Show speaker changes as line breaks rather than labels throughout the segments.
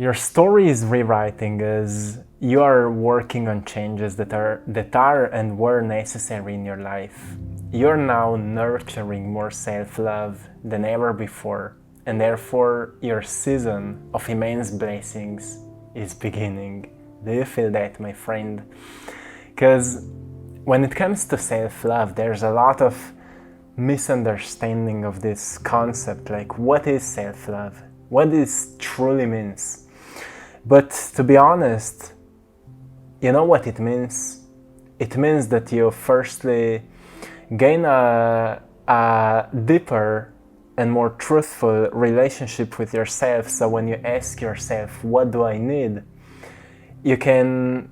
Your story is rewriting as you are working on changes that are and were necessary in your life. You're now nurturing more self-love than ever before, and therefore your season of immense blessings is beginning. Do you feel that, my friend? Because when it comes to self-love, there's a lot of misunderstanding of this concept, like what is self-love? What this truly means? But to be honest, you know what it means? It means that you firstly gain a deeper and more truthful relationship with yourself. So when you ask yourself, what do I need? You can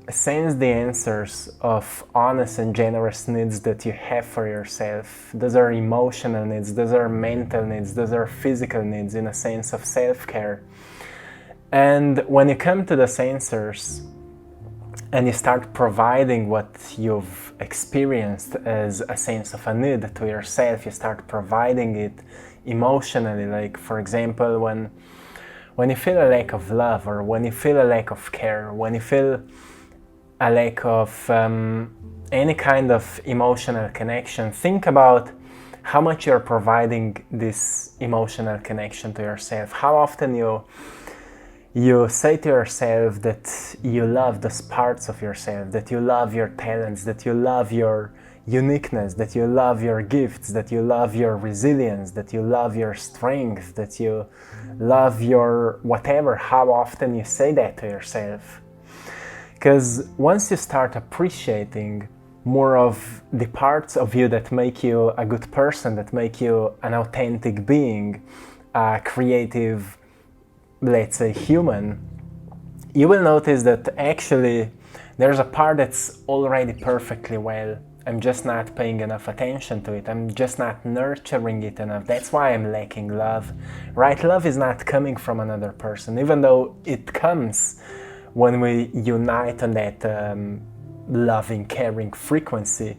sense the answers of honest and generous needs that you have for yourself. Those are emotional needs, those are mental needs, those are physical needs in a sense of self-care. And when you come to those answers and you start providing what you've experienced as a sense of a need to yourself, you start providing it emotionally. Like, for example, when you feel a lack of love, or when you feel a lack of care, when you feel a lack of any kind of emotional connection, think about how much you're providing this emotional connection to yourself. How often you say to yourself that you love those parts of yourself, that you love your talents, that you love your uniqueness, that you love your gifts, that you love your resilience, that you love your strength, that you love your whatever. How often you say that to yourself? Because once you start appreciating more of the parts of you that make you a good person, that make you an authentic being, a creative, let's say, human, you will notice that actually there's a part that's already perfectly well. I'm just not paying enough attention to it. I'm just not nurturing it enough. That's why I'm lacking love. Right? Love is not coming from another person, even though it comes when we unite on that loving, caring frequency.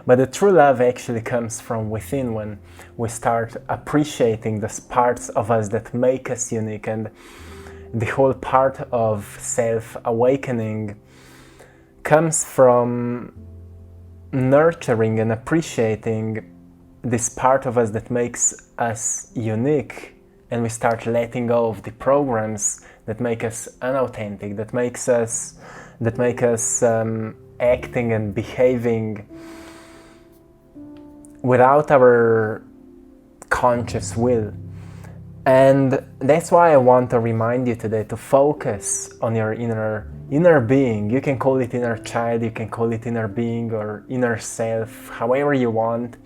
But the true love actually comes from within, when we start appreciating those parts of us that make us unique. And the whole part of self-awakening comes from nurturing and appreciating this part of us that makes us unique. And we start letting go of the programs that make us unauthentic, that make us acting and behaving without our conscious will. And that's why I want to remind you today to focus on your inner being. You can call it inner child, you can call it inner being or inner self, however you want.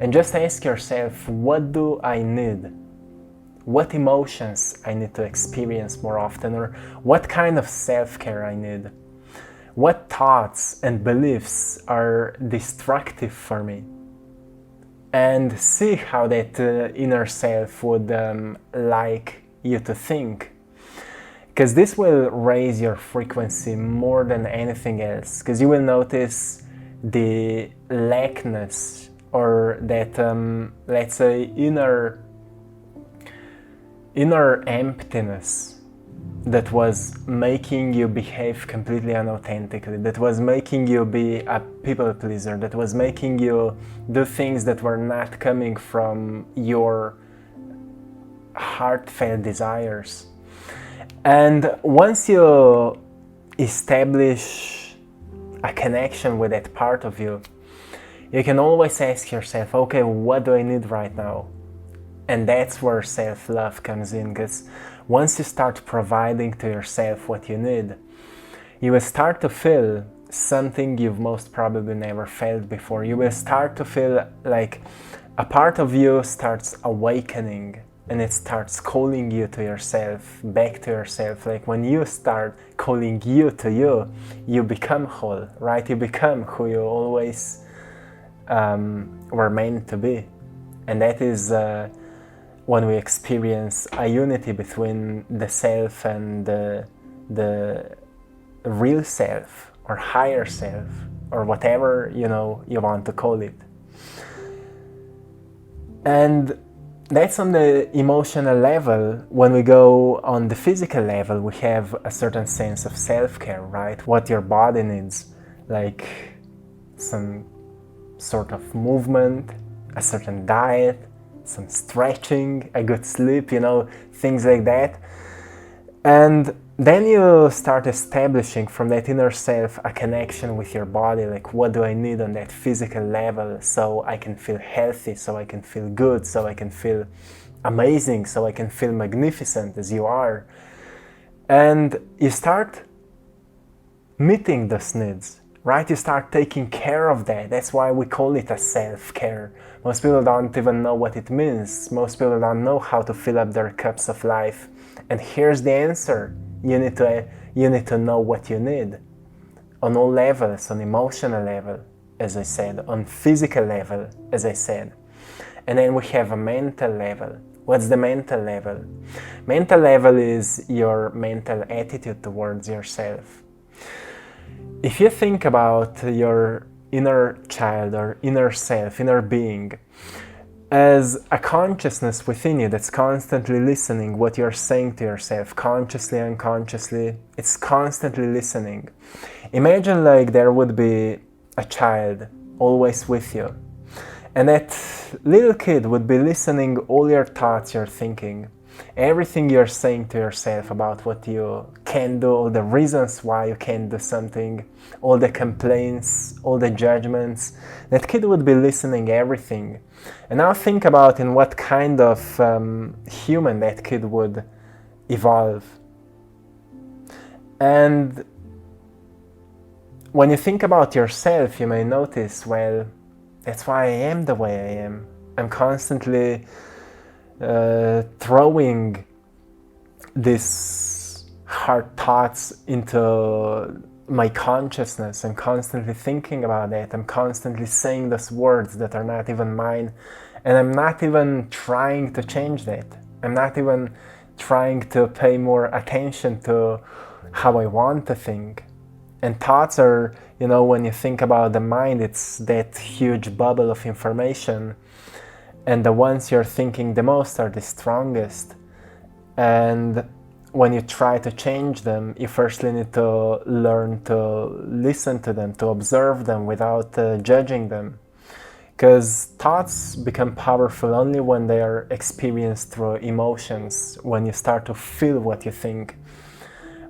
And just ask yourself, what do I need? What emotions I need to experience more often, or what kind of self-care I need? What thoughts and beliefs are destructive for me? And see how that inner self would like you to think. Because this will raise your frequency more than anything else. Because you will notice the lackness, or that, let's say, inner emptiness that was making you behave completely unauthentically, that was making you be a people pleaser, that was making you do things that were not coming from your heartfelt desires. And once you establish a connection with that part of you, you can always ask yourself, okay, what do I need right now? And that's where self-love comes in, because once you start providing to yourself what you need, you will start to feel something you've most probably never felt before. You will start to feel like a part of you starts awakening, and it starts calling you to yourself, back to yourself. Like when you start calling you to you, you become whole, right? You become who you always were meant to be. And that is when we experience a unity between the self and the real self, or higher self, or whatever you want to call it. And That's on the emotional level. When we go on the physical level, we have a certain sense of self-care, right? What your body needs, like some sort of movement, a certain diet, some stretching, a good sleep, things like that. And then you start establishing from that inner self a connection with your body, like what do I need on that physical level so I can feel healthy, so I can feel good, so I can feel amazing, so I can feel magnificent as you are. And you start meeting those needs, right? You start taking care of that. That's why we call it a self-care. Most people don't even know what it means. Most people don't know how to fill up their cups of life. And here's the answer. You need to know what you need on all levels, on emotional level, as I said, on physical level, as I said. And then we have a mental level. What's the mental level? Mental level is your mental attitude towards yourself. If you think about your inner child or inner self, inner being, as a consciousness within you that's constantly listening what you're saying to yourself, consciously, unconsciously, it's constantly listening. Imagine like there would be a child always with you, and that little kid would be listening all your thoughts you're thinking, everything you're saying to yourself about what you can do, all the reasons why you can't do something, all the complaints, all the judgments. That kid would be listening everything. And now think about in what kind of human that kid would evolve. And when you think about yourself, you may notice, well, that's why I am the way I am. I'm constantly throwing these hard thoughts into my consciousness. I'm constantly thinking about that. I'm constantly saying those words that are not even mine, and I'm not even trying to change that. I'm not even trying to pay more attention to how I want to think. And thoughts are, when you think about the mind, it's that huge bubble of information, and the ones you're thinking the most are the strongest. And when you try to change them, you firstly need to learn to listen to them, to observe them without judging them. Because thoughts become powerful only when they are experienced through emotions, when you start to feel what you think.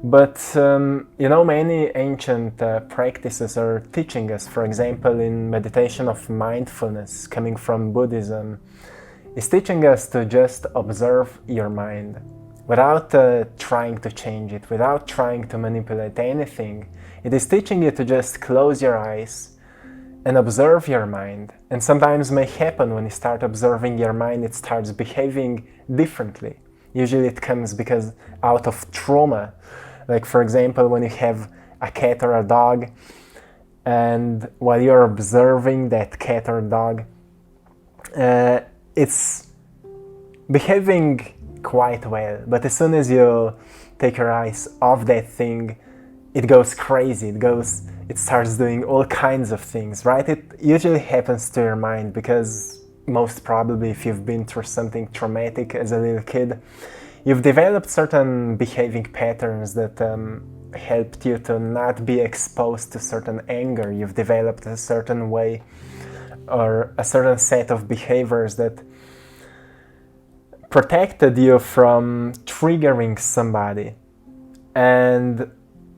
But, many ancient practices are teaching us, for example, in meditation of mindfulness, coming from Buddhism, is teaching us to just observe your mind without trying to change it, without trying to manipulate anything. It is teaching you to just close your eyes and observe your mind. And sometimes may happen when you start observing your mind, it starts behaving differently. Usually it comes because out of trauma. Like, for example, when you have a cat or a dog, and while you're observing that cat or dog, it's behaving quite well. But as soon as you take your eyes off that thing, it goes crazy. It starts doing all kinds of things, right? It usually happens to your mind because most probably if you've been through something traumatic as a little kid, you've developed certain behaving patterns that helped you to not be exposed to certain anger. You've developed a certain way or a certain set of behaviors that protected you from triggering somebody. And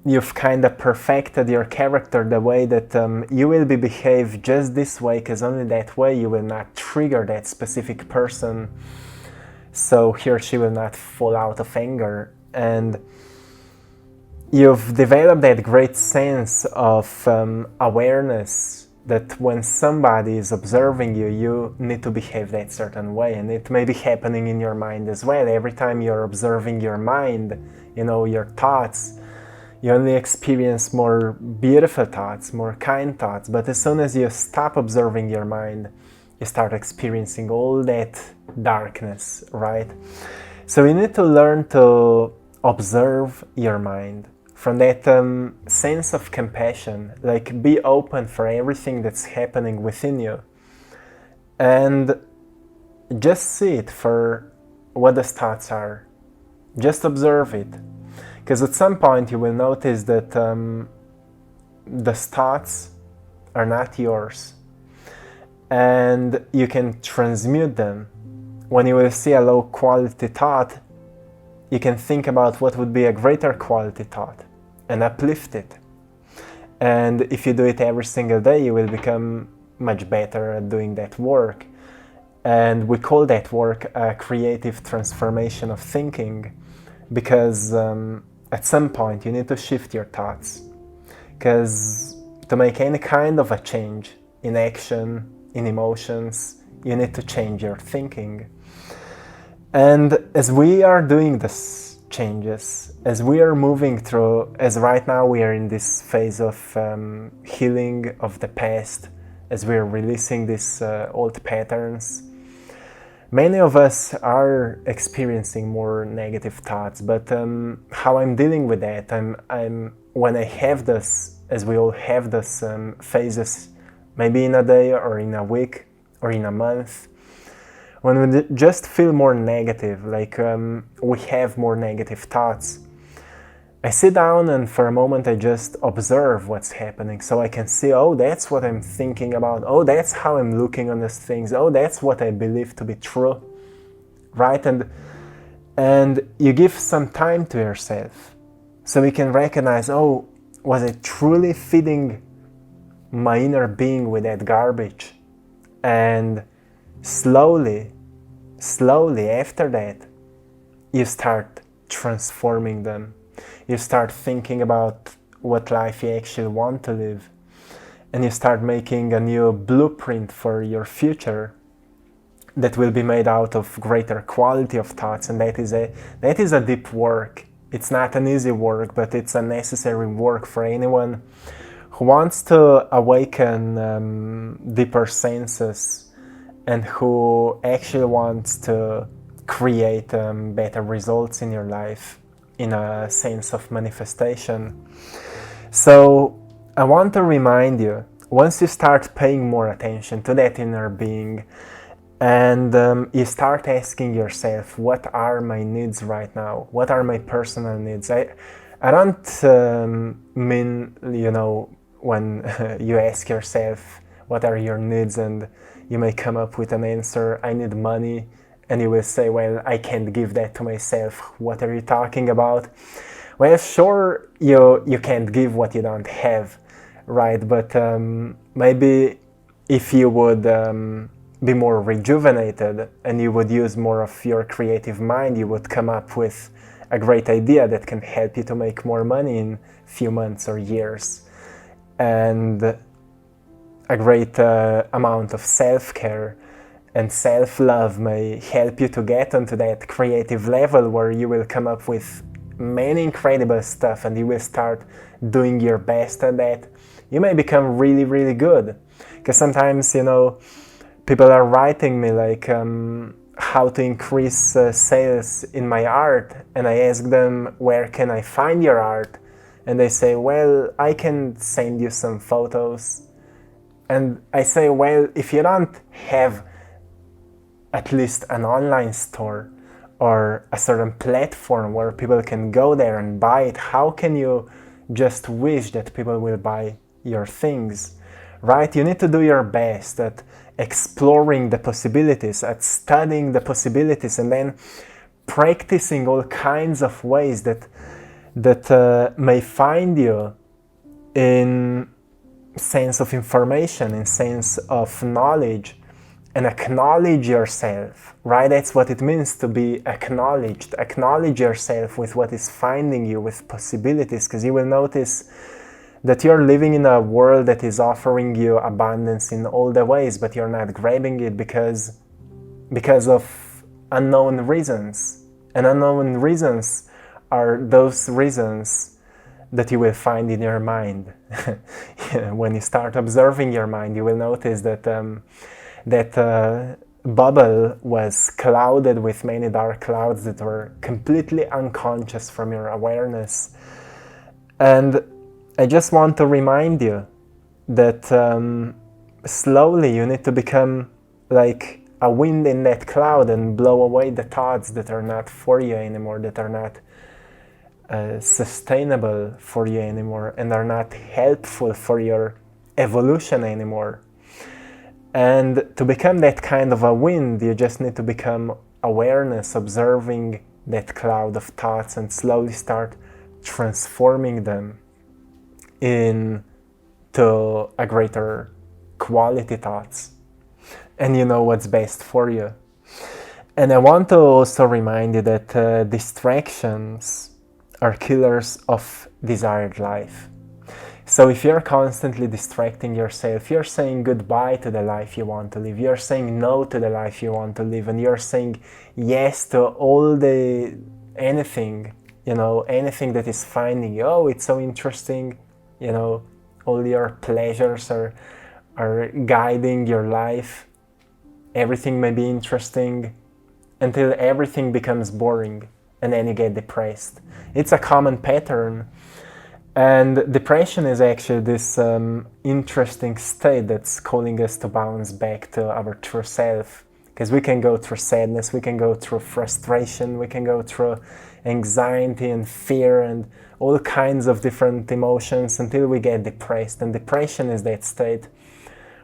you've kind of perfected your character the way that you will be behaved just this way, because only that way you will not trigger that specific person, so he or she will not fall out of anger. And you've developed that great sense of awareness that when somebody is observing you, you need to behave that certain way. And it may be happening in your mind as well. Every time you're observing your mind, your thoughts, you only experience more beautiful thoughts, more kind thoughts. But as soon as you stop observing your mind, you start experiencing all that darkness, right? So you need to learn to observe your mind from that sense of compassion, like be open for everything that's happening within you. And just see it for what the thoughts are. Just observe it. Because at some point you will notice that the thoughts are not yours. And you can transmute them. When you will see a low quality thought, you can think about what would be a greater quality thought and uplift it. And if you do it every single day, you will become much better at doing that work. And we call that work a creative transformation of thinking, because at some point you need to shift your thoughts. Because to make any kind of a change in action, in emotions, you need to change your thinking. And as we are doing these changes, as we are moving through, as right now we are in this phase of healing of the past, as we are releasing these old patterns, many of us are experiencing more negative thoughts. But how I'm dealing with that, I'm when I have this, as we all have this phases, maybe in a day or in a week or in a month, when we just feel more negative, like we have more negative thoughts, I sit down and for a moment I just observe what's happening, so I can see, oh, that's what I'm thinking about, oh, that's how I'm looking on these things, oh, that's what I believe to be true, right? And you give some time to yourself, so you can recognize, oh, was I truly feeding my inner being with that garbage? And slowly after that, you start transforming them. You start thinking about what life you actually want to live. And you start making a new blueprint for your future that will be made out of greater quality of thoughts. And that is a deep work. It's not an easy work, but it's a necessary work for anyone who wants to awaken deeper senses and who actually wants to create better results in your life in a sense of manifestation. So I want to remind you, once you start paying more attention to that inner being and you start asking yourself, what are my needs right now? What are my personal needs? I don't mean, when you ask yourself, what are your needs, and you may come up with an answer, I need money, and you will say, well, I can't give that to myself. What are you talking about? Well, sure, you can't give what you don't have, right? But maybe if you would be more rejuvenated and you would use more of your creative mind, you would come up with a great idea that can help you to make more money in a few months or years. And a great amount of self-care and self-love may help you to get onto that creative level where you will come up with many incredible stuff and you will start doing your best at that. You may become really, really good. Because sometimes, people are writing me like how to increase sales in my art, and I ask them, where can I find your art? And they say, well, I can send you some photos. And I say, well, if you don't have at least an online store or a certain platform where people can go there and buy it, how can you just wish that people will buy your things, right? You need to do your best at exploring the possibilities, at studying the possibilities, and then practicing all kinds of ways that may find you in sense of information, in sense of knowledge, and acknowledge yourself, right? That's what it means to be acknowledged. Acknowledge yourself with what is finding you, with possibilities, because you will notice that you're living in a world that is offering you abundance in all the ways, but you're not grabbing it because of unknown reasons. And unknown reasons are those reasons that you will find in your mind. When you start observing your mind, you will notice that that bubble was clouded with many dark clouds that were completely unconscious from your awareness. And I just want to remind you that slowly you need to become like a wind in that cloud and blow away the thoughts that are not for you anymore, that are not sustainable for you anymore, and are not helpful for your evolution anymore. And to become that kind of a wind, you just need to become awareness, observing that cloud of thoughts, and slowly start transforming them into a greater quality thoughts. And you know what's best for you. And I want to also remind you that distractions are killers of desired life. So if you're constantly distracting yourself, you're saying goodbye to the life you want to live, you're saying no to the life you want to live, and you're saying yes to anything that is finding you, oh, it's so interesting, all your pleasures are guiding your life, everything may be interesting, until everything becomes boring, and then you get depressed. It's a common pattern. And depression is actually this interesting state that's calling us to bounce back to our true self. Because we can go through sadness, we can go through frustration, we can go through anxiety and fear and all kinds of different emotions until we get depressed. And depression is that state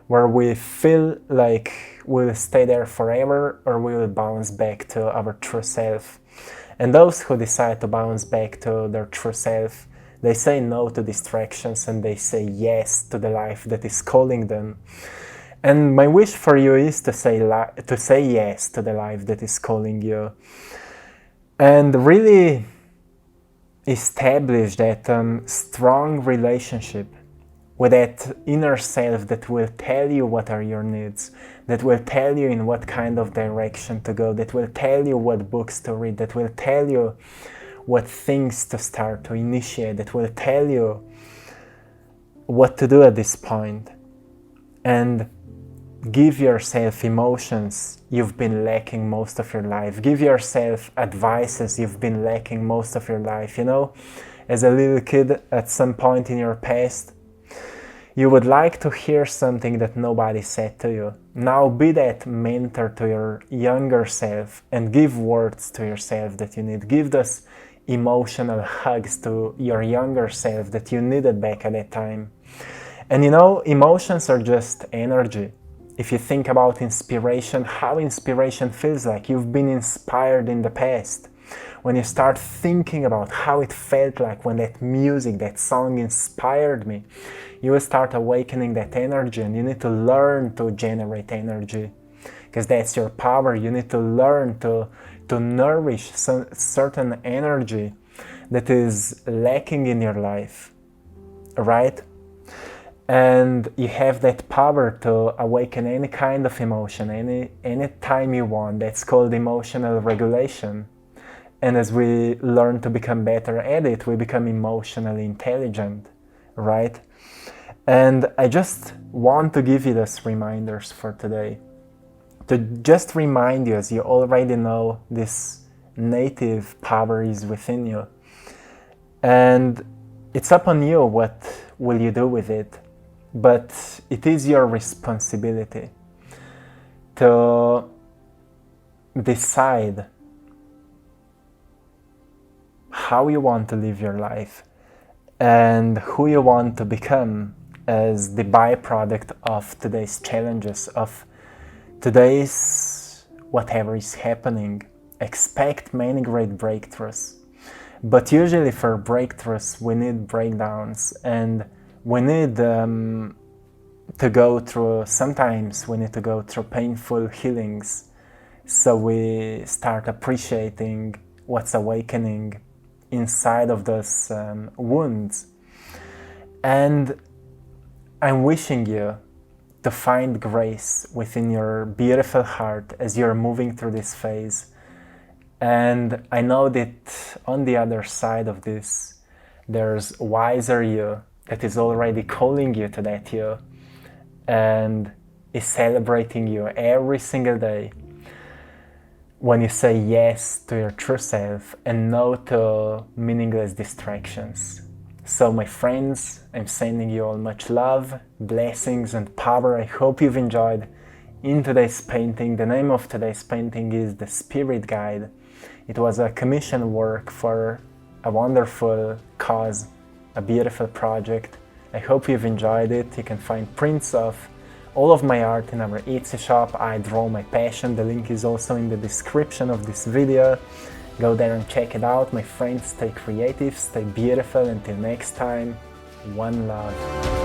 where we feel like we'll stay there forever, or we will bounce back to our true self. And those who decide to bounce back to their true self, they say no to distractions and they say yes to the life that is calling them. And my wish for you is to say yes to the life that is calling you, and really establish that strong relationship with that inner self that will tell you what are your needs, that will tell you in what kind of direction to go, that will tell you what books to read, that will tell you what things to start to initiate, that will tell you what to do at this point. And give yourself emotions you've been lacking most of your life. Give yourself advices you've been lacking most of your life. As a little kid, at some point in your past, you would like to hear something that nobody said to you. Now be that mentor to your younger self and give words to yourself that you need. Give those emotional hugs to your younger self that you needed back at that time. And emotions are just energy. If you think about inspiration, how inspiration feels like, you've been inspired in the past. When you start thinking about how it felt like when that music, that song inspired me, you will start awakening that energy, and you need to learn to generate energy, because that's your power. You need to learn to nourish some certain energy that is lacking in your life, right? And you have that power to awaken any kind of emotion, any time you want. That's called emotional regulation. And as we learn to become better at it, we become emotionally intelligent, right? And I just want to give you those reminders for today, to just remind you, as you already know, this native power is within you. And it's up on you, what will you do with it? But it is your responsibility to decide how you want to live your life and who you want to become as the byproduct of today's challenges, of today's whatever is happening. Expect many great breakthroughs. But usually for breakthroughs, we need breakdowns, and we need sometimes we need to go through painful healings, so we start appreciating what's awakening inside of those wounds. And I'm wishing you to find grace within your beautiful heart as you're moving through this phase. And I know that on the other side of this, there's wiser you that is already calling you to that you and is celebrating you every single day when you say yes to your true self and no to meaningless distractions. So my friends, I'm sending you all much love, blessings and power. I hope you've enjoyed in today's painting. The name of today's painting is The Spirit Guide. It was a commission work for a wonderful cause, a beautiful project. I hope you've enjoyed it. You can find prints of all of my art in our Etsy shop, I Draw My Passion. The link is also in the description of this video. Go there and check it out. My friends, stay creative, stay beautiful. Until next time, one love.